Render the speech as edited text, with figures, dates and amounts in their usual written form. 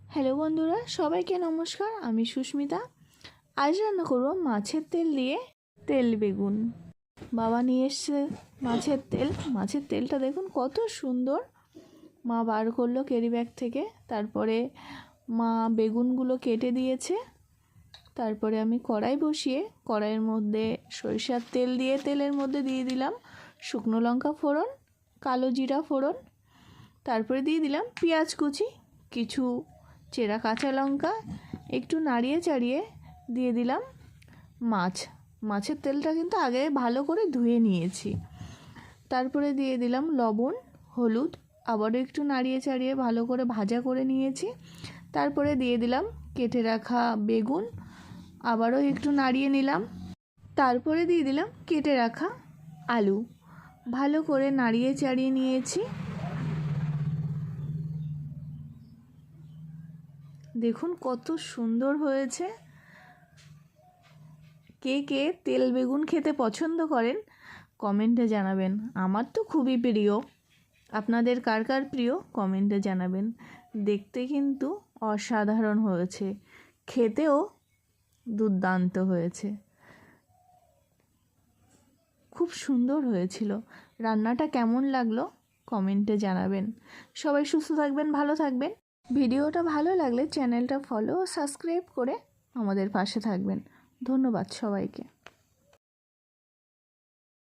Hello বন্ধুরা, সবাইকে নমস্কার। আমি সুস্মিতা। আজ রান্না করব মাছের তেল দিয়ে তেল বেগুন। বাবা নিয়ে এসছে মাছের তেল। মাছের তেলটা দেখুন কত সুন্দর। মা বার করলো ক্যারি ব্যাগ থেকে। তারপরে মা বেগুনগুলো কেটে দিয়েছে। তারপরে আমি কড়াই বসিয়ে কড়াইয়ের মধ্যে সরিষার তেল দিয়ে তেলের মধ্যে দিয়ে দিলাম শুকনো লঙ্কা ফোড়ন, কালো জিরা ফোড়ন। তারপরে দিয়ে দিলাম পেঁয়াজ কুচি, কিছু চেরা কাঁচা লঙ্কা, একটু নাড়িয়ে চাড়িয়ে দিয়ে দিলাম মাছের তেলটা কিন্তু আগে ভালো করে ধুয়ে নিয়েছি। তারপরে দিয়ে দিলাম লবণ, হলুদ, আবারও একটু নাড়িয়ে চাড়িয়ে ভালো করে ভাজা করে নিয়েছি। তারপরে দিয়ে দিলাম কেটে রাখা বেগুন, আবারও একটু নাড়িয়ে নিলাম। তারপরে দিয়ে দিলাম কেটে রাখা আলু, ভালো করে নাড়িয়ে চাড়িয়ে নিয়েছি। দেখুন কত সুন্দর হয়েছে। কে কে তেল বেগুন খেতে পছন্দ করেন কমেন্টে জানাবেন। আমার তো খুবই প্রিয়। আপনাদের কার কার প্রিয় কমেন্টে জানাবেন। দেখতে কিন্তু অসাধারণ হয়েছে, খেতেও দুর্দান্ত হয়েছে। খুব সুন্দর হয়েছিল। রান্নাটা কেমন লাগলো কমেন্টে জানাবেন। সবাই সুস্থ থাকবেন, ভালো থাকবেন। ভিডিওটা ভালো লাগলে চ্যানেলটা ফলো ও সাবস্ক্রাইব করে আমাদের পাশে থাকবেন। ধন্যবাদ সবাইকে।